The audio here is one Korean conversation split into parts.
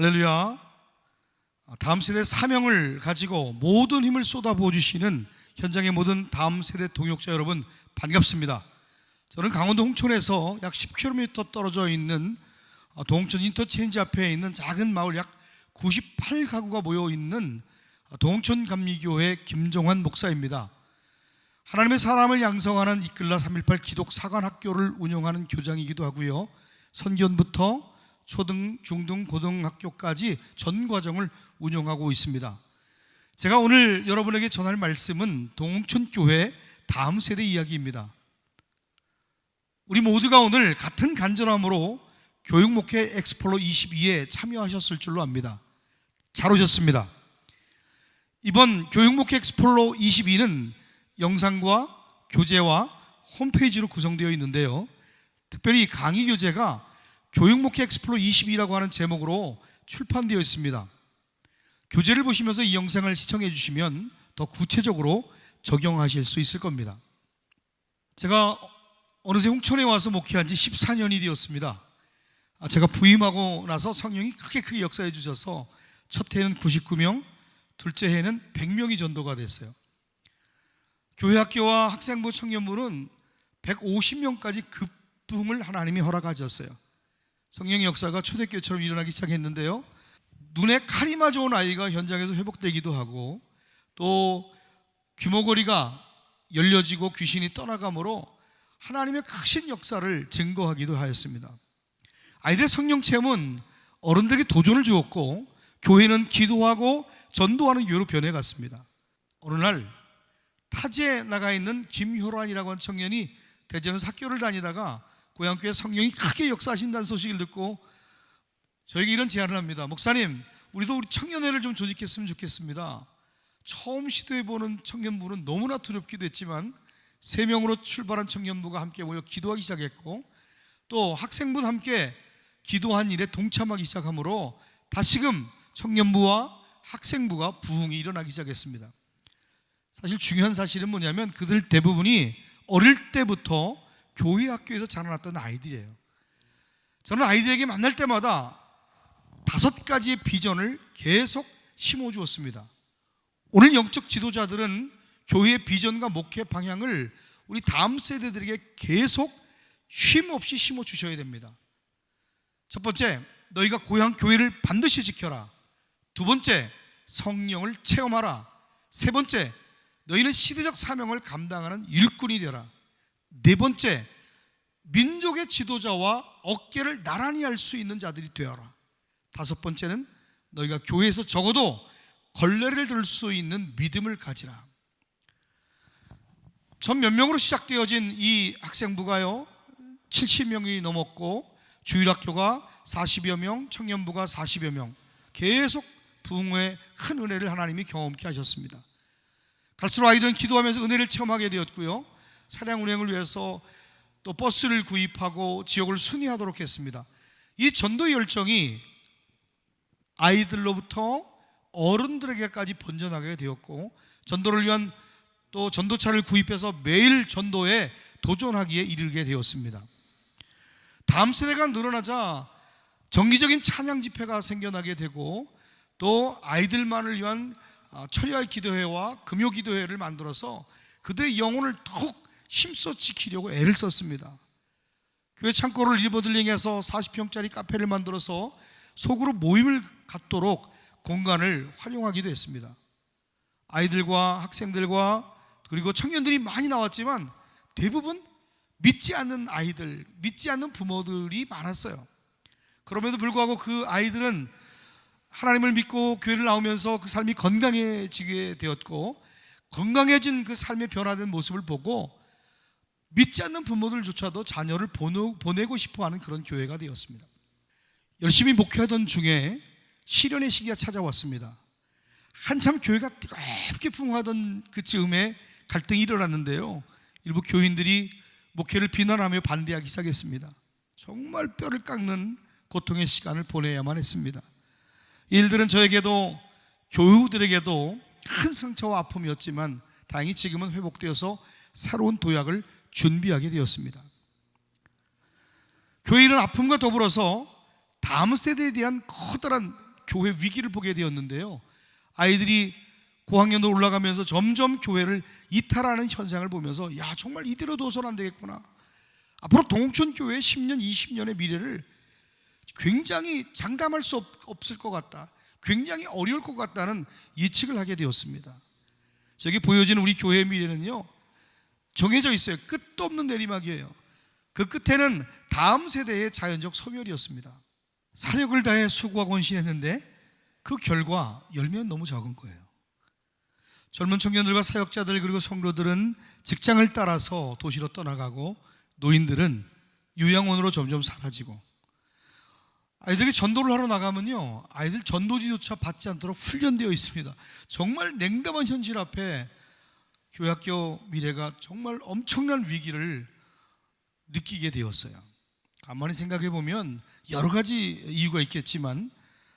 할렐루야. 다음 세대 사명을 가지고 모든 힘을 쏟아부어 주시는 현장의 모든 다음 세대 동역자 여러분, 반갑습니다. 저는 강원도 홍천에서 약 10km 떨어져 있는 동홍천 인터체인지 앞에 있는 작은 마을 약 98가구가 모여 있는 동홍천 감리교회 김정환 목사입니다. 하나님의 사람을 양성하는 이끌라 318 기독 사관학교를 운영하는 교장이기도 하고요, 선견부터 초등, 중등, 고등학교까지 전 과정을 운영하고 있습니다. 제가 오늘 여러분에게 전할 말씀은 동홍천교회 다음 세대 이야기입니다. 우리 모두가 오늘 같은 간절함으로 교육목회 엑스플로 22에 참여하셨을 줄로 압니다. 잘 오셨습니다. 이번 교육목회 엑스플로 22는 영상과 교재와 홈페이지로 구성되어 있는데요, 특별히 강의 교재가 교육목회 엑스플로 22라고 하는 제목으로 출판되어 있습니다. 교재를 보시면서 이 영상을 시청해 주시면 더 구체적으로 적용하실 수 있을 겁니다. 제가 어느새 홍천에 와서 목회한 지 14년이 되었습니다. 제가 부임하고 나서 성령이 크게 역사해 주셔서 첫 해는 99명, 둘째 해는 100명이 전도가 됐어요. 교회 학교와 학생부 청년부는 150명까지 급부흥을 하나님이 허락하셨어요. 성령의 역사가 초대교회처럼 일어나기 시작했는데요, 눈에 카리마 좋은 아이가 현장에서 회복되기도 하고, 또 귀머거리가 열려지고 귀신이 떠나가므로 하나님의 크신 역사를 증거하기도 하였습니다. 아이들의 성령 체험은 어른들에게 도전을 주었고, 교회는 기도하고 전도하는 교회로 변해갔습니다. 어느 날 타지에 나가 있는 김효란이라고 하는 청년이 대전에서 학교를 다니다가 고향교회 성령이 크게 역사하신다는 소식을 듣고 저에게 이런 제안을 합니다. 목사님, 우리 청년회를 좀 조직했으면 좋겠습니다. 처음 시도해보는 청년부는 너무나 두렵기도 했지만 3명으로 출발한 청년부가 함께 모여 기도하기 시작했고, 또 학생부 함께 기도한 일에 동참하기 시작하므로 다시금 청년부와 학생부가 부흥이 일어나기 시작했습니다. 사실 중요한 사실은 뭐냐면 그들 대부분이 어릴 때부터 교회 학교에서 자라났던 아이들이에요. 저는 아이들에게 만날 때마다 5가지의 비전을 계속 심어주었습니다. 오늘 영적 지도자들은 교회의 비전과 목회 방향을 우리 다음 세대들에게 계속 쉼 없이 심어주셔야 됩니다. 첫 번째, 너희가 고향 교회를 반드시 지켜라. 두 번째, 성령을 체험하라. 세 번째, 너희는 시대적 사명을 감당하는 일꾼이 되라. 네 번째, 민족의 지도자와 어깨를 나란히 할 수 있는 자들이 되어라. 다섯 번째는 너희가 교회에서 적어도 걸레를 들 수 있는 믿음을 가지라. 전 몇 명으로 시작되어진 이 학생부가요, 70명이 넘었고, 주일학교가 40여 명, 청년부가 40여 명, 계속 부흥의 큰 은혜를 하나님이 경험케 하셨습니다. 갈수록 아이들은 기도하면서 은혜를 체험하게 되었고요, 차량 운행을 위해서 또 버스를 구입하고 지역을 순회하도록 했습니다. 이 전도의 열정이 아이들로부터 어른들에게까지 번져나가게 되었고, 전도를 위한 또 전도차를 구입해서 매일 전도에 도전하기에 이르게 되었습니다. 다음 세대가 늘어나자 정기적인 찬양 집회가 생겨나게 되고, 또 아이들만을 위한 철야 기도회와 금요 기도회를 만들어서 그들의 영혼을 더욱 힘써 지키려고 애를 썼습니다. 교회 창고를 리모델링해서 40평짜리 카페를 만들어서 소그룹 모임을 갖도록 공간을 활용하기도 했습니다. 아이들과 학생들과 그리고 청년들이 많이 나왔지만 대부분 믿지 않는 아이들, 믿지 않는 부모들이 많았어요. 그럼에도 불구하고 그 아이들은 하나님을 믿고 교회를 나오면서 그 삶이 건강해지게 되었고, 건강해진 그 삶의 변화된 모습을 보고 믿지 않는 부모들조차도 자녀를 보내고 싶어하는 그런 교회가 되었습니다. 열심히 목회하던 중에 시련의 시기가 찾아왔습니다. 한참 교회가 뜨겁게 부흥하던 그 즈음에 갈등이 일어났는데요, 일부 교인들이 목회를 비난하며 반대하기 시작했습니다. 정말 뼈를 깎는 고통의 시간을 보내야만 했습니다. 이 일들은 저에게도 교우들에게도 큰 상처와 아픔이었지만 다행히 지금은 회복되어서 새로운 도약을 준비하게 되었습니다. 교회 이런 아픔과 더불어서 다음 세대에 대한 커다란 교회 위기를 보게 되었는데요. 아이들이 고학년으로 올라가면서 점점 교회를 이탈하는 현상을 보면서 야, 정말 이대로 둬서는 안 되겠구나. 앞으로 동옥천 교회의 10년, 20년의 미래를 굉장히 장담할 수 없을 것 같다, 굉장히 어려울 것 같다는 예측을 하게 되었습니다. 저기 보여지는 우리 교회의 미래는요, 정해져 있어요. 끝도 없는 내리막이에요. 그 끝에는 다음 세대의 자연적 소멸이었습니다. 사력을 다해 수고하고 헌신했는데 그 결과 열매는 너무 적은 거예요. 젊은 청년들과 사역자들 그리고 성도들은 직장을 따라서 도시로 떠나가고, 노인들은 요양원으로 점점 사라지고, 아이들이 전도를 하러 나가면요, 아이들 전도지조차 받지 않도록 훈련되어 있습니다. 정말 냉담한 현실 앞에 교회학교 미래가 정말 엄청난 위기를 느끼게 되었어요. 가만히 생각해 보면 여러 가지 이유가 있겠지만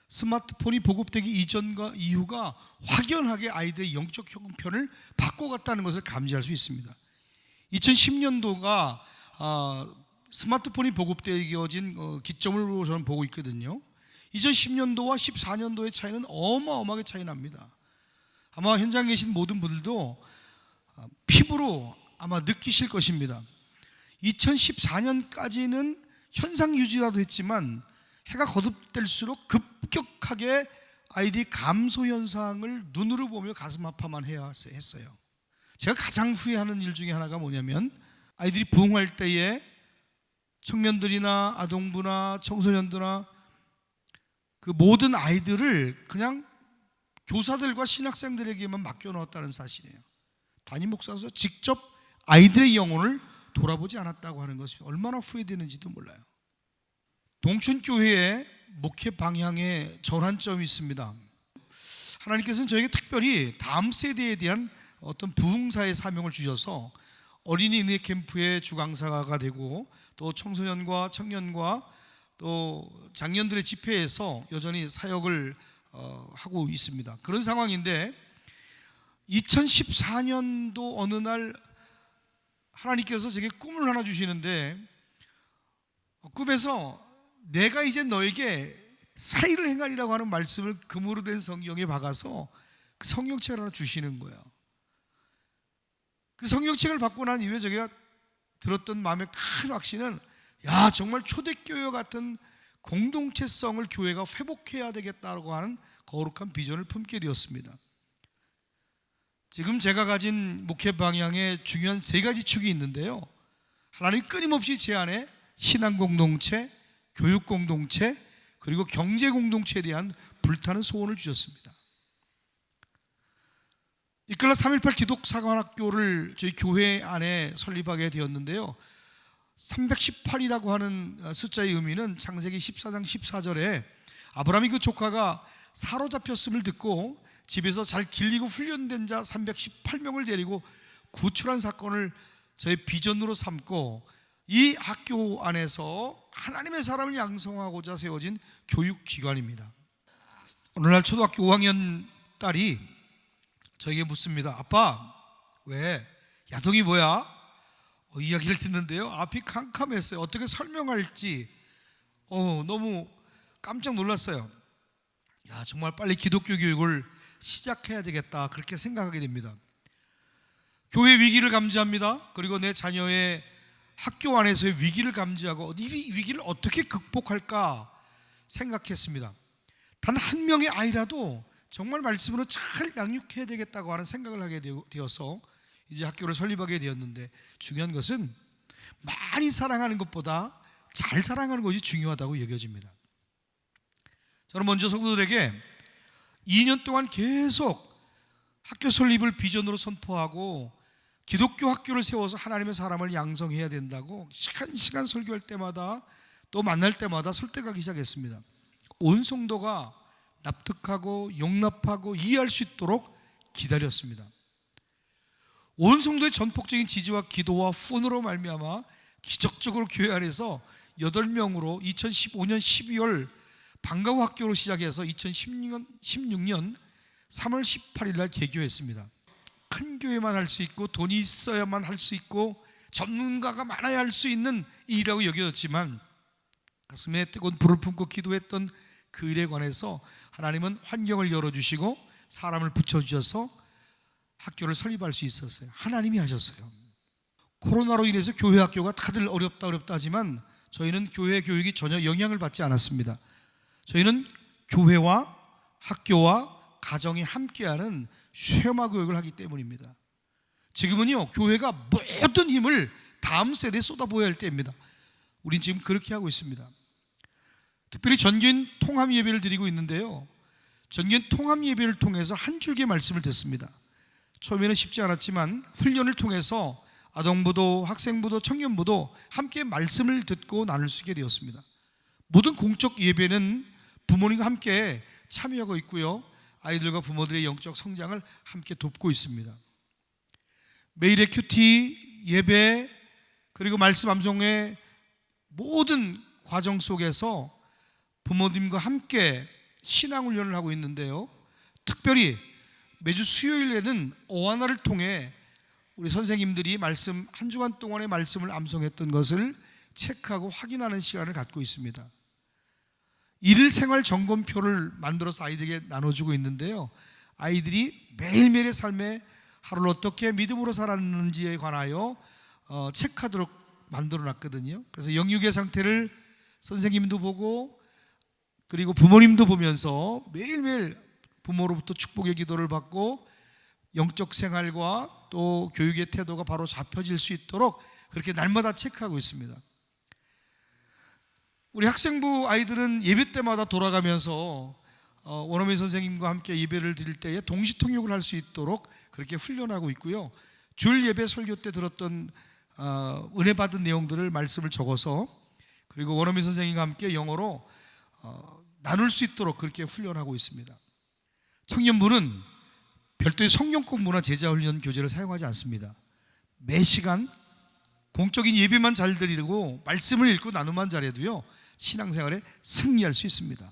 스마트폰이 보급되기 이전과 이후가 확연하게 아이들의 영적 형편을 바꿔갔다는 것을 감지할 수 있습니다. 2010년도가 스마트폰이 보급되어진 기점으로 저는 보고 있거든요. 2010년도와 14년도의 차이는 어마어마하게 차이 납니다. 아마 현장에 계신 모든 분들도 피부로 아마 느끼실 것입니다. 2014년까지는 현상 유지라도 했지만 해가 거듭될수록 급격하게 아이들이 감소 현상을 눈으로 보며 가슴 아파만 했어요. 제가 가장 후회하는 일 중에 하나가 뭐냐면, 아이들이 부흥할 때에 청년들이나 아동부나 청소년들이나 그 모든 아이들을 그냥 교사들과 신학생들에게만 맡겨놓았다는 사실이에요. 담임 목사로서 직접 아이들의 영혼을 돌아보지 않았다고 하는 것이 얼마나 후회되는지도 몰라요. 동춘교회의 목회 방향에 전환점이 있습니다. 하나님께서는 저에게 특별히 다음 세대에 대한 어떤 부흥사의 사명을 주셔서 어린이 은혜 캠프의 주강사가 되고, 또 청소년과 청년과 또 장년들의 집회에서 여전히 사역을 하고 있습니다. 그런 상황인데 2014년도 어느 날 하나님께서 제게 꿈을 하나 주시는데, 꿈에서 내가 이제 너에게 사의를 행하리라고 하는 말씀을 금으로 된 성경에 박아서 그 성경책을 하나 주시는 거예요. 그 성경책을 받고 난 이후에 제가 들었던 마음의 큰 확신은, 야, 정말 초대교회 같은 공동체성을 교회가 회복해야 되겠다고 하는 거룩한 비전을 품게 되었습니다. 지금 제가 가진 목회 방향에 중요한 세 가지 축이 있는데요, 하나님이 끊임없이 제 안에 신앙 공동체, 교육 공동체, 그리고 경제 공동체에 대한 불타는 소원을 주셨습니다. 이끌라 3.18 기독사관학교를 저희 교회 안에 설립하게 되었는데요, 318이라고 하는 숫자의 의미는 창세기 14장 14절에 아브라함이 그 조카가 사로잡혔음을 듣고 집에서 잘 길리고 훈련된 자 318명을 데리고 구출한 사건을 저의 비전으로 삼고, 이 학교 안에서 하나님의 사람을 양성하고자 세워진 교육기관입니다. 오늘날 초등학교 5학년 딸이 저에게 묻습니다. 아빠, 왜 야동이 뭐야? 이야기를 듣는데요, 앞이 캄캄했어요. 어떻게 설명할지 너무 깜짝 놀랐어요. 야, 정말 빨리 기독교 교육을 시작해야 되겠다, 그렇게 생각하게 됩니다. 교회 위기를 감지합니다. 그리고 내 자녀의 학교 안에서의 위기를 감지하고 이 위기를 어떻게 극복할까 생각했습니다. 단 한 명의 아이라도 정말 말씀으로 잘 양육해야 되겠다고 하는 생각을 하게 되어서 이제 학교를 설립하게 되었는데, 중요한 것은 많이 사랑하는 것보다 잘 사랑하는 것이 중요하다고 여겨집니다. 저는 먼저 성도들에게 2년 동안 계속 학교 설립을 비전으로 선포하고 기독교 학교를 세워서 하나님의 사람을 양성해야 된다고 시간 설교할 때마다 또 만날 때마다 설득하기 시작했습니다. 온 성도가 납득하고 용납하고 이해할 수 있도록 기다렸습니다. 온 성도의 전폭적인 지지와 기도와 후원으로 말미암아 기적적으로 교회 안에서 8명으로 2015년 12월 방과후 학교로 시작해서 2016년 3월 18일 날 개교했습니다. 큰 교회만 할 수 있고 돈이 있어야만 할 수 있고 전문가가 많아야 할 수 있는 일이라고 여겨졌지만, 가슴에 뜨거운 불을 품고 기도했던 그 일에 관해서 하나님은 환경을 열어주시고 사람을 붙여주셔서 학교를 설립할 수 있었어요. 하나님이 하셨어요. 코로나로 인해서 교회 학교가 다들 어렵다 하지만 저희는 교회 교육이 전혀 영향을 받지 않았습니다. 저희는 교회와 학교와 가정이 함께하는 쉐마 교육을 하기 때문입니다. 지금은요, 교회가 모든 힘을 다음 세대에 쏟아부어야 할 때입니다. 우린 지금 그렇게 하고 있습니다. 특별히 전교인 통합 예배를 드리고 있는데요, 전교인 통합 예배를 통해서 한 줄기의 말씀을 듣습니다. 처음에는 쉽지 않았지만 훈련을 통해서 아동부도, 학생부도, 청년부도 함께 말씀을 듣고 나눌 수 있게 되었습니다. 모든 공적 예배는 부모님과 함께 참여하고 있고요, 아이들과 부모들의 영적 성장을 함께 돕고 있습니다. 매일의 큐티, 예배, 그리고 말씀 암송의 모든 과정 속에서 부모님과 함께 신앙훈련을 하고 있는데요, 특별히 매주 수요일에는 어하나를 통해 우리 선생님들이 말씀, 한 주간 동안의 말씀을 암송했던 것을 체크하고 확인하는 시간을 갖고 있습니다. 일일 생활 점검표를 만들어서 아이들에게 나눠주고 있는데요, 아이들이 매일매일의 삶에 하루를 어떻게 믿음으로 살았는지에 관하여 체크하도록 만들어 놨거든요. 그래서 영육의 상태를 선생님도 보고 그리고 부모님도 보면서 매일매일 부모로부터 축복의 기도를 받고 영적 생활과 또 교육의 태도가 바로 잡혀질 수 있도록 그렇게 날마다 체크하고 있습니다. 우리 학생부 아이들은 예배 때마다 돌아가면서 원어민 선생님과 함께 예배를 드릴 때에 동시 통역을 할 수 있도록 그렇게 훈련하고 있고요, 주일 예배 설교 때 들었던 은혜 받은 내용들을 말씀을 적어서 그리고 원어민 선생님과 함께 영어로 나눌 수 있도록 그렇게 훈련하고 있습니다. 청년부는 별도의 성경 공부나 제자 훈련 교재를 사용하지 않습니다. 매 시간 공적인 예배만 잘 드리고 말씀을 읽고 나누만 잘해도요, 신앙생활에 승리할 수 있습니다.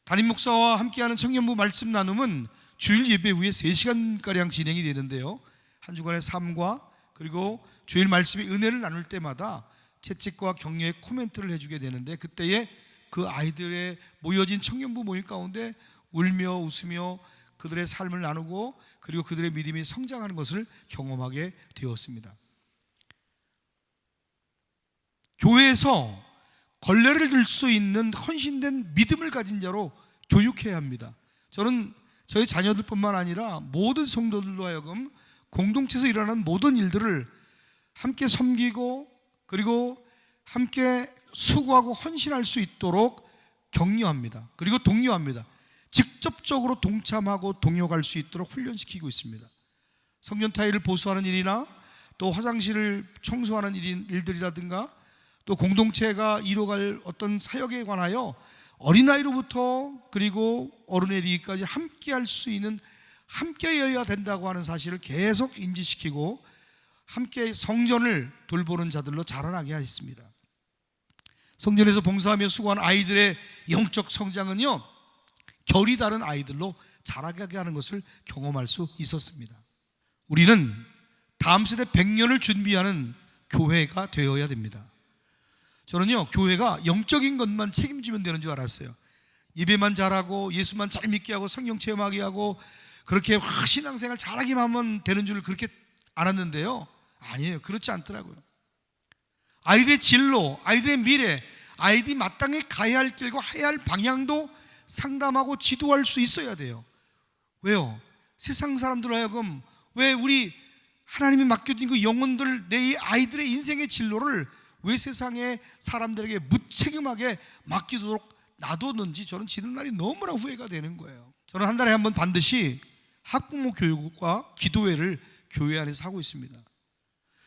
담임 목사와 함께하는 청년부 말씀 나눔은 주일 예배 후에 3시간가량 진행이 되는데요, 한 주간의 삶과 그리고 주일 말씀의 은혜를 나눌 때마다 채찍과 격려의 코멘트를 해주게 되는데, 그때에 그 아이들의 모여진 청년부 모임 가운데 울며 웃으며 그들의 삶을 나누고 그리고 그들의 믿음이 성장하는 것을 경험하게 되었습니다. 교회에서 걸레를 들 수 있는 헌신된 믿음을 가진 자로 교육해야 합니다. 저는 저희 자녀들뿐만 아니라 모든 성도들로 하여금 공동체에서 일어나는 모든 일들을 함께 섬기고 그리고 함께 수고하고 헌신할 수 있도록 격려합니다. 그리고 독려합니다. 직접적으로 동참하고 동역할 수 있도록 훈련시키고 있습니다. 성전 타일을 보수하는 일이나 또 화장실을 청소하는 일들이라든가 또 공동체가 이뤄갈 어떤 사역에 관하여 어린아이로부터 그리고 어른에 이르기까지 함께 할 수 있는, 함께여야 된다고 하는 사실을 계속 인지시키고 함께 성전을 돌보는 자들로 자라나게 하였습니다. 성전에서 봉사하며 수고하는 아이들의 영적 성장은요, 결이 다른 아이들로 자라게 하는 것을 경험할 수 있었습니다. 우리는 다음 세대 100년을 준비하는 교회가 되어야 됩니다. 저는요, 교회가 영적인 것만 책임지면 되는 줄 알았어요. 예배만 잘하고 예수만 잘 믿게 하고 성경 체험하게 하고 그렇게 신앙생활 잘하기만 하면 되는 줄 그렇게 알았는데요, 아니에요. 그렇지 않더라고요. 아이들의 진로, 아이들의 미래, 아이들이 마땅히 가야 할 길과 해야 할 방향도 상담하고 지도할 수 있어야 돼요. 왜요? 세상 사람들로 하여금 왜 우리 하나님이 맡겨진 그 영혼들, 내 아이들의 인생의 진로를 왜 세상의 사람들에게 무책임하게 맡기도록 놔뒀는지 저는 지는 날이 너무나 후회가 되는 거예요. 저는 한 달에 한 번 반드시 학부모 교육과 기도회를 교회 안에서 하고 있습니다.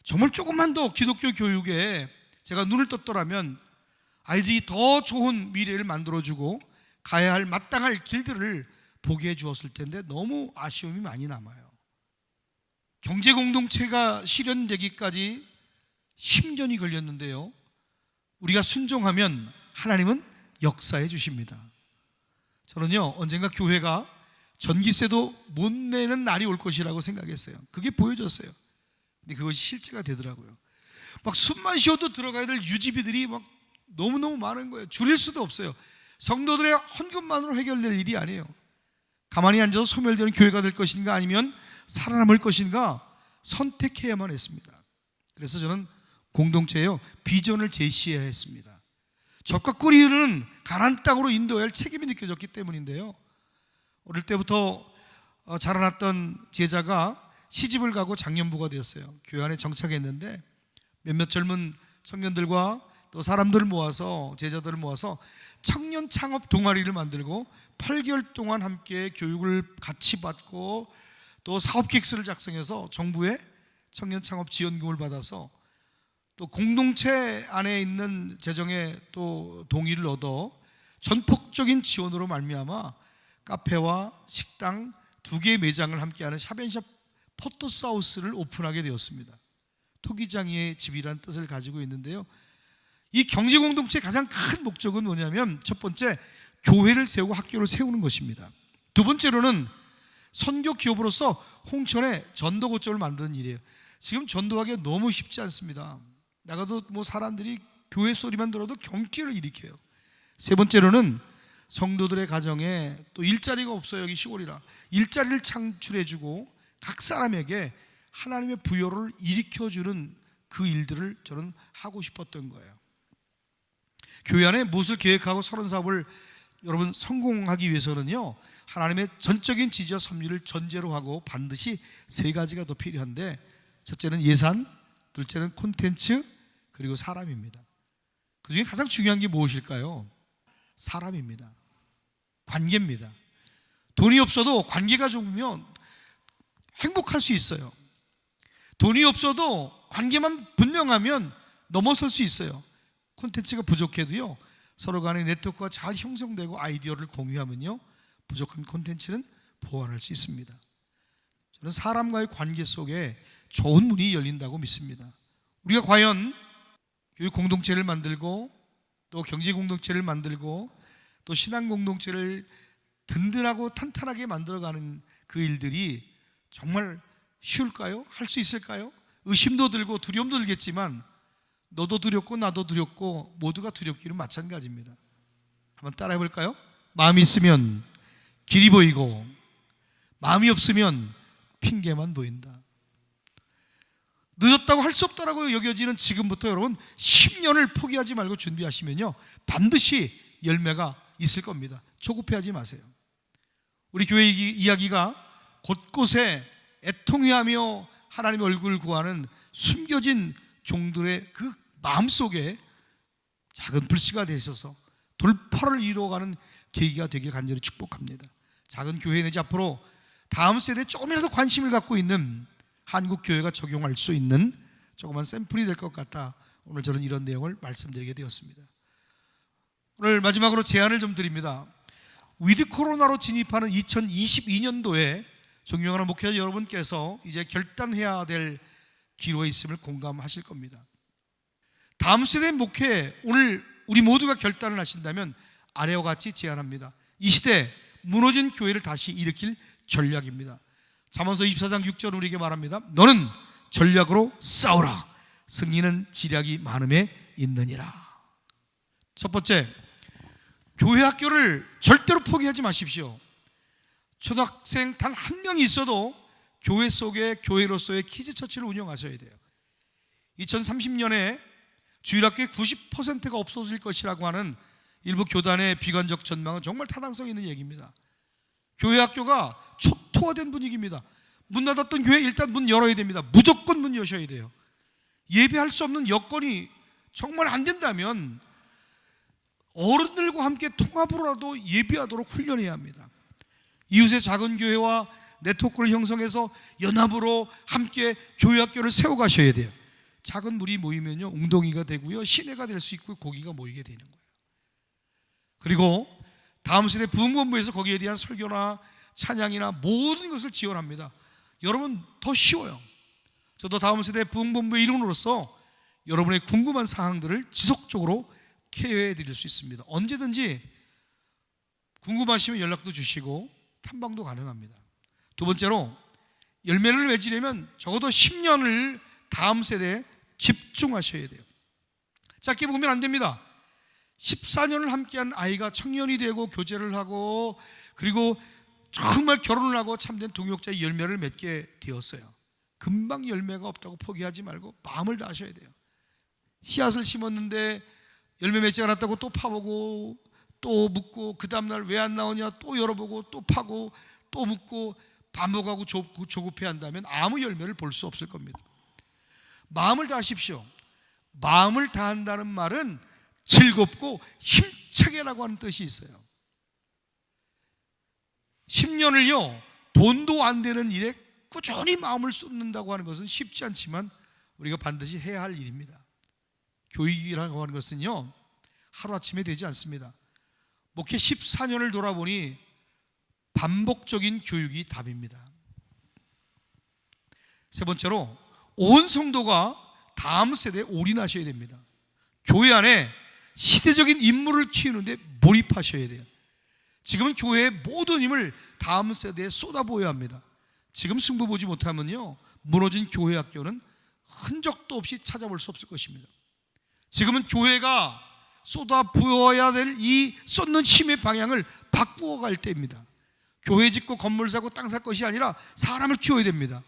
정말 조금만 더 기독교 교육에 제가 눈을 떴더라면 아이들이 더 좋은 미래를 만들어주고 가야 할 마땅할 길들을 보게 해주었을 텐데 너무 아쉬움이 많이 남아요. 경제공동체가 실현되기까지 10년이 걸렸는데요, 우리가 순종하면 하나님은 역사해 주십니다. 저는요, 언젠가 교회가 전기세도 못 내는 날이 올 것이라고 생각했어요. 그게 보여졌어요. 근데 그것이 실제가 되더라고요. 막 숨만 쉬어도 들어가야 될 유지비들이 막 너무너무 많은 거예요. 줄일 수도 없어요. 성도들의 헌금만으로 해결될 일이 아니에요. 가만히 앉아서 소멸되는 교회가 될 것인가 아니면 살아남을 것인가 선택해야만 했습니다. 그래서 저는 공동체에요 비전을 제시해야 했습니다. 젖과 꿀이 흐르는 가나안 땅으로 인도해야 할 책임이 느껴졌기 때문인데요. 어릴 때부터 자라났던 제자가 시집을 가고 장년부가 되었어요. 교회 안에 정착했는데 몇몇 젊은 청년들과 또 사람들을 모아서 제자들을 모아서 청년 창업 동아리를 만들고 8개월 동안 함께 교육을 같이 받고 또 사업 계획서를 작성해서 정부의 청년 창업 지원금을 받아서 또 공동체 안에 있는 재정의 또 동의를 얻어 전폭적인 지원으로 말미암아 카페와 식당 2개의 매장을 함께하는 샵앤샵 포토사우스를 오픈하게 되었습니다. 토기장이의 집이라는 뜻을 가지고 있는데요. 이 경제공동체의 가장 큰 목적은 뭐냐면 첫 번째, 교회를 세우고 학교를 세우는 것입니다. 두 번째로는 선교 기업으로서 홍천에 전도 거점을 만드는 일이에요. 지금 전도하기가 너무 쉽지 않습니다. 나가도 사람들이 교회 소리만 들어도 경기를 일으켜요. 세 번째로는 성도들의 가정에 또 일자리가 없어요. 여기 시골이라 일자리를 창출해주고 각 사람에게 하나님의 부여를 일으켜주는 그 일들을 저는 하고 싶었던 거예요. 교회 안에 무엇을 계획하고 선언 사업을 여러분 성공하기 위해서는요, 하나님의 전적인 지지와 섭리를 전제로 하고 반드시 3가지가 더 필요한데, 첫째는 예산, 둘째는 콘텐츠, 그리고 사람입니다. 그 중에 가장 중요한 게 무엇일까요? 사람입니다. 관계입니다. 돈이 없어도 관계가 좋으면 행복할 수 있어요. 돈이 없어도 관계만 분명하면 넘어설 수 있어요. 콘텐츠가 부족해도요, 서로 간의 네트워크가 잘 형성되고 아이디어를 공유하면요, 부족한 콘텐츠는 보완할 수 있습니다. 저는 사람과의 관계 속에 좋은 문이 열린다고 믿습니다. 우리가 과연 교육 공동체를 만들고 또 경제 공동체를 만들고 또 신앙 공동체를 든든하고 탄탄하게 만들어가는 그 일들이 정말 쉬울까요? 할 수 있을까요? 의심도 들고 두려움도 들겠지만 너도 두렵고 나도 두렵고 모두가 두렵기는 마찬가지입니다. 한번 따라해 볼까요? 마음이 있으면 길이 보이고 마음이 없으면 핑계만 보인다. 늦었다고 할 수 없다라고 여겨지는 지금부터 여러분 10년을 포기하지 말고 준비하시면요, 반드시 열매가 있을 겁니다. 조급해하지 마세요. 우리 교회 이야기가 곳곳에 애통해하며 하나님의 얼굴을 구하는 숨겨진 종들의 그 마음속에 작은 불씨가 되셔서 돌파를 이루어가는 계기가 되길 간절히 축복합니다. 작은 교회 내지 앞으로 다음 세대에 조금이라도 관심을 갖고 있는 한국 교회가 적용할 수 있는 조그만 샘플이 될 것 같다. 오늘 저는 이런 내용을 말씀드리게 되었습니다. 오늘 마지막으로 제안을 좀 드립니다. 위드 코로나로 진입하는 2022년도에 존경하는 목회자 여러분께서 이제 결단해야 될 기로에 있음을 공감하실 겁니다. 다음 세대 목회, 오늘 우리 모두가 결단을 하신다면 아래와 같이 제안합니다. 이 시대 무너진 교회를 다시 일으킬 전략입니다. 잠언서 24장 6절 우리에게 말합니다. 너는 전략으로 싸우라. 승리는 지략이 많음에 있느니라. 첫 번째, 교회 학교를 절대로 포기하지 마십시오. 초등학생 단 한 명이 있어도 교회 속에 교회로서의 키즈처치를 운영하셔야 돼요. 2030년에 주일학교의 90%가 없어질 것이라고 하는 일부 교단의 비관적 전망은 정말 타당성 있는 얘기입니다. 교회 학교가 초토화된 분위기입니다. 문 닫았던 교회 일단 문 열어야 됩니다. 무조건 문 여셔야 돼요. 예배할 수 없는 여건이 정말 안 된다면 어른들과 함께 통합으로라도 예배하도록 훈련해야 합니다. 이웃의 작은 교회와 네트워크를 형성해서 연합으로 함께 교회 학교를 세워가셔야 돼요. 작은 무리 모이면요, 웅덩이가 되고요, 시내가 될 수 있고 고기가 모이게 되는 거예요. 그리고 다음 세대 부흥본부에서 거기에 대한 설교나 찬양이나 모든 것을 지원합니다. 여러분, 더 쉬워요. 저도 다음 세대 부흥본부의 일원으로서 여러분의 궁금한 사항들을 지속적으로 케어해 드릴 수 있습니다. 언제든지 궁금하시면 연락도 주시고 탐방도 가능합니다. 두 번째로, 열매를 맺으려면 적어도 10년을 다음 세대에 집중하셔야 돼요. 짧게 보면 안 됩니다. 14년을 함께한 아이가 청년이 되고 교제를 하고 그리고 정말 결혼을 하고 참된 동역자의 열매를 맺게 되었어요. 금방 열매가 없다고 포기하지 말고 마음을 다하셔야 돼요. 씨앗을 심었는데 열매 맺지 않았다고 또 파보고 또 묻고 그 다음날 왜 안 나오냐 또 열어보고 또 파고 또 묻고 반복하고 조급해한다면 아무 열매를 볼 수 없을 겁니다. 마음을 다하십시오. 마음을 다한다는 말은 즐겁고 힘차게라고 하는 뜻이 있어요. 10년을요 돈도 안 되는 일에 꾸준히 마음을 쏟는다고 하는 것은 쉽지 않지만 우리가 반드시 해야 할 일입니다. 교육이라고 하는 것은요 하루아침에 되지 않습니다. 목회 14년을 돌아보니 반복적인 교육이 답입니다. 세 번째로 온 성도가 다음 세대에 올인하셔야 됩니다. 교회 안에 시대적인 인물을 키우는데 몰입하셔야 돼요. 지금은 교회의 모든 힘을 다음 세대에 쏟아부어야 합니다. 지금 승부 보지 못하면요 무너진 교회 학교는 흔적도 없이 찾아볼 수 없을 것입니다. 지금은 교회가 쏟아부어야 될 이 쏟는 힘의 방향을 바꾸어 갈 때입니다. 교회 짓고 건물 사고 땅 살 것이 아니라 사람을 키워야 됩니다.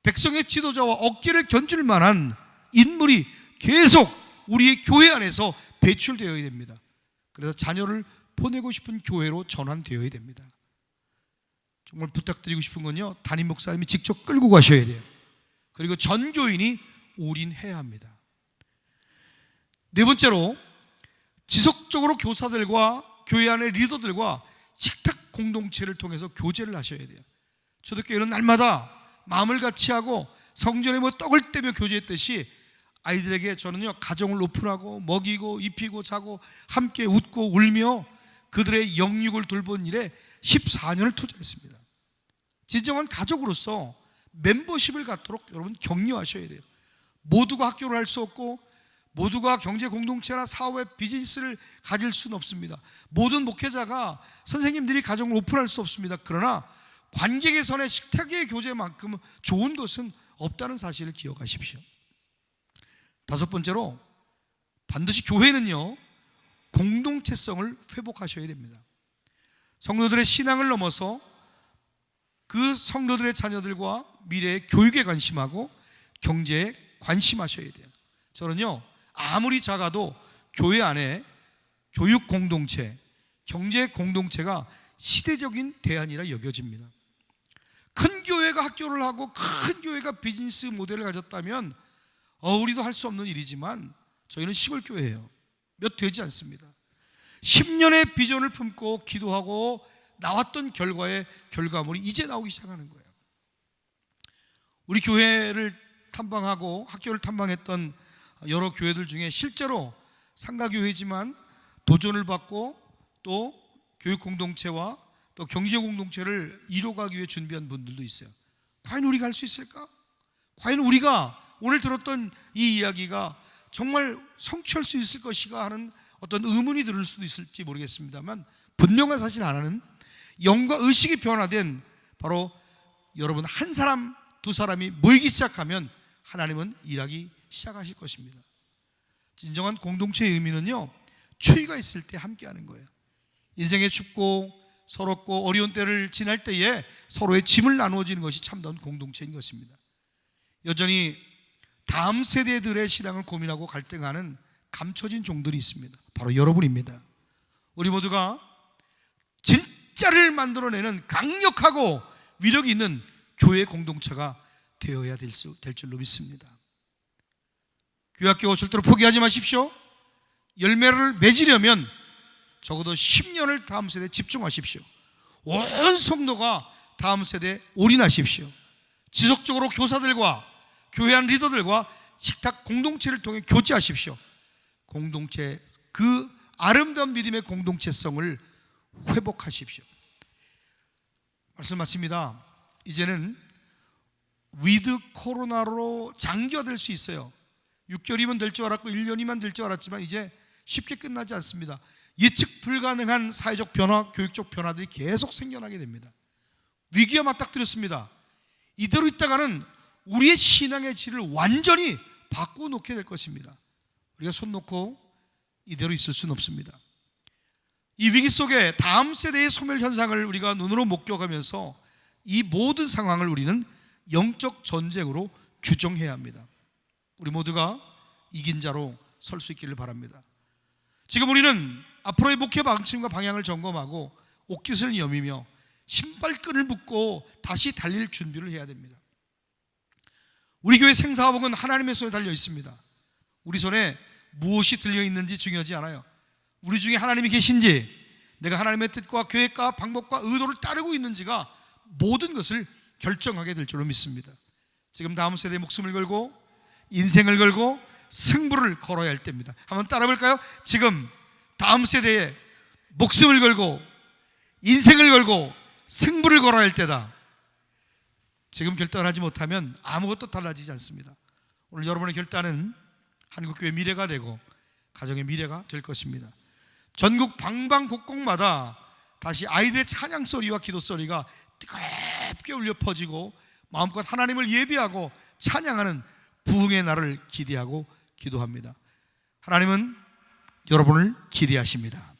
백성의 지도자와 어깨를 견줄 만한 인물이 계속 우리의 교회 안에서 배출되어야 됩니다. 그래서 자녀를 보내고 싶은 교회로 전환되어야 됩니다. 정말 부탁드리고 싶은 건요 담임 목사님이 직접 끌고 가셔야 돼요. 그리고 전 교인이 올인해야 합니다. 네 번째로 지속적으로 교사들과 교회 안의 리더들과 식탁 공동체를 통해서 교제를 하셔야 돼요. 초대교회는 날마다 마음을 같이 하고 성전에 떡을 떼며 교제했듯이 아이들에게 저는요 가정을 오픈하고 먹이고 입히고 자고 함께 웃고 울며 그들의 영육을 돌본 일에 14년을 투자했습니다. 진정한 가족으로서 멤버십을 갖도록 여러분 격려하셔야 돼요. 모두가 학교를 할 수 없고 모두가 경제 공동체나 사업의 비즈니스를 가질 수는 없습니다. 모든 목회자가 선생님들이 가정을 오픈할 수 없습니다. 그러나 관객의 선의 식탁의 교제만큼 좋은 것은 없다는 사실을 기억하십시오. 다섯 번째로 반드시 교회는요 공동체성을 회복하셔야 됩니다. 성도들의 신앙을 넘어서 그 성도들의 자녀들과 미래의 교육에 관심하고 경제에 관심하셔야 돼요. 저는요 아무리 작아도 교회 안에 교육 공동체, 경제 공동체가 시대적인 대안이라 여겨집니다. 큰 교회가 학교를 하고 큰 교회가 비즈니스 모델을 가졌다면 우리도 할 수 없는 일이지만 저희는 시골교회예요. 몇 되지 않습니다. 10년의 비전을 품고 기도하고 나왔던 결과의 결과물이 이제 나오기 시작하는 거예요. 우리 교회를 탐방하고 학교를 탐방했던 여러 교회들 중에 실제로 상가교회지만 도전을 받고 또 교육공동체와 또 경제공동체를 이뤄가기 위해 준비한 분들도 있어요. 과연 우리가 할 수 있을까? 과연 우리가 오늘 들었던 이 이야기가 정말 성취할 수 있을 것인가 하는 어떤 의문이 들을 수도 있을지 모르겠습니다만 분명한 사실 하나는 영과 의식이 변화된 바로 여러분 한 사람 두 사람이 모이기 시작하면 하나님은 일하기 시작하실 것입니다. 진정한 공동체의 의미는요 추위가 있을 때 함께하는 거예요. 인생의 춥고 서럽고 어려운 때를 지날 때에 서로의 짐을 나누어지는 것이 참다운 공동체인 것입니다. 여전히 다음 세대들의 신앙을 고민하고 갈등하는 감춰진 종들이 있습니다. 바로 여러분입니다. 우리 모두가 진짜를 만들어내는 강력하고 위력이 있는 교회 공동체가 되어야 될 줄로 믿습니다. 교회학교 절대로 포기하지 마십시오. 열매를 맺으려면 적어도 10년을 다음 세대에 집중하십시오. 온 성도가 다음 세대에 올인하십시오. 지속적으로 교사들과 교회 안 리더들과 식탁 공동체를 통해 교제하십시오. 공동체 그 아름다운 믿음의 공동체성을 회복하십시오. 말씀 마칩니다. 이제는 위드 코로나로 장기화될 수 있어요. 6개월이면 될 줄 알았고 1년이면 될 줄 알았지만 이제 쉽게 끝나지 않습니다. 예측 불가능한 사회적 변화, 교육적 변화들이 계속 생겨나게 됩니다. 위기가 맞닥뜨렸습니다. 이대로 있다가는 우리의 신앙의 질을 완전히 바꾸어 놓게 될 것입니다. 우리가 손 놓고 이대로 있을 수는 없습니다. 이 위기 속에 다음 세대의 소멸 현상을 우리가 눈으로 목격하면서 이 모든 상황을 우리는 영적 전쟁으로 규정해야 합니다. 우리 모두가 이긴 자로 설 수 있기를 바랍니다. 지금 우리는 앞으로의 목회 방침과 방향을 점검하고 옷깃을 여미며 신발끈을 묶고 다시 달릴 준비를 해야 됩니다. 우리 교회 생사화복은 하나님의 손에 달려 있습니다. 우리 손에 무엇이 들려 있는지 중요하지 않아요. 우리 중에 하나님이 계신지, 내가 하나님의 뜻과 계획과 방법과 의도를 따르고 있는지가 모든 것을 결정하게 될 줄로 믿습니다. 지금 다음 세대의 목숨을 걸고 인생을 걸고 승부를 걸어야 할 때입니다. 한번 따라 볼까요? 지금 다음 세대의 목숨을 걸고 인생을 걸고 승부를 걸어야 할 때다. 지금 결단하지 못하면 아무것도 달라지지 않습니다. 오늘 여러분의 결단은 한국교회 미래가 되고 가정의 미래가 될 것입니다. 전국 방방곡곡마다 다시 아이들의 찬양 소리와 기도 소리가 뜨겁게 울려 퍼지고 마음껏 하나님을 예비하고 찬양하는 부흥의 날을 기대하고 기도합니다. 하나님은 여러분을 기대하십니다.